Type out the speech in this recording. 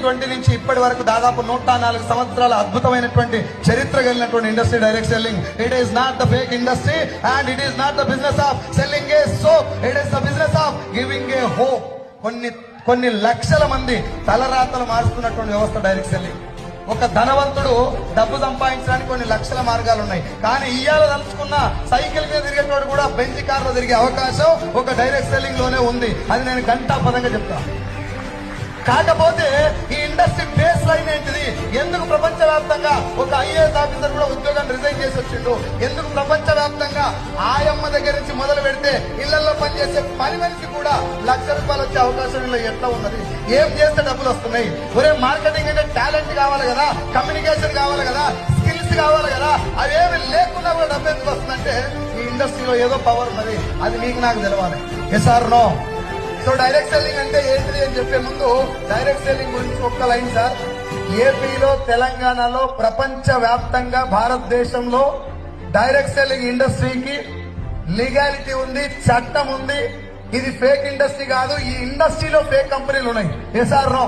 1920 నుంచి ఇప్పటి వరకు దాదాపు 104 సంవత్సరాల అద్భుతమైనటువంటి చరిత్ర కలిగినటువంటి industry direct selling. It is not the fake industry and it is not the business of selling A soap, it is the business of giving a hope. కొన్ని లక్షల మంది తలరాతలు మారుస్తున్నటువంటి వ్యవస్థ డైరెక్ట్ సెల్లింగ్. ఒక ధనవంతుడు డబ్బు సంపాదించడానికి కొన్ని లక్షల మార్గాలు ఉన్నాయి, కానీ ఇయ్యాల తలుచుకున్న సైకిల్ మీద తిరిగేటోడు కూడా బెంచ్ కార్లో తిరిగే అవకాశం ఒక డైరెక్ట్ సెల్లింగ్ లోనే ఉంది. అది నేను ఘంటాపదంగా చెప్తాను. కాకపోతే ఈ ఇండస్ట్రీ బేస్ లైన్ ఏంటిది? ఎందుకు ప్రపంచవ్యాప్తంగా ఒక ఐఏఎస్ ఆఫీసర్ కూడా ఉద్యోగాన్ని రిజైన్ చేసి వచ్చిండు? ఎందుకు ప్రపంచవ్యాప్తంగా ఆయమ్మ దగ్గర నుంచి మొదలు పెడితే ఇళ్లలో పనిచేసే పని మనిషి కూడా ₹1,00,000 వచ్చే అవకాశం ఇలా ఎట్లా ఉన్నది? ఏం చేస్తే డబ్బులు వస్తున్నాయి? ఒరే, మార్కెటింగ్ అంటే టాలెంట్ కావాలి కదా, కమ్యూనికేషన్ కావాలి కదా, స్కిల్స్ కావాలి కదా. అవేమి లేకుండా కూడా డబ్బు ఎందుకు వస్తుందంటే ఈ ఇండస్ట్రీలో ఏదో పవర్ ఉన్నది. అది మీకు నాకు తెలవాలి. Yes or no? So direct selling అంటే ఏంటిది అని చెప్పే ముందు డైరెక్ట్ సెల్లింగ్ గురించి ఒక్క లైన్ సార్. ఏపీలో, తెలంగాణలో, ప్రపంచ వ్యాప్తంగా భారతదేశంలో డైరెక్ట్ సెల్లింగ్ ఇండస్ట్రీకి లీగాలిటీ ఉంది, చట్టం ఉంది. ఇది ఫేక్ ఇండస్ట్రీ కాదు. ఈ ఇండస్ట్రీలో ఫేక్ కంపెనీలు ఉన్నాయి. Yes or no?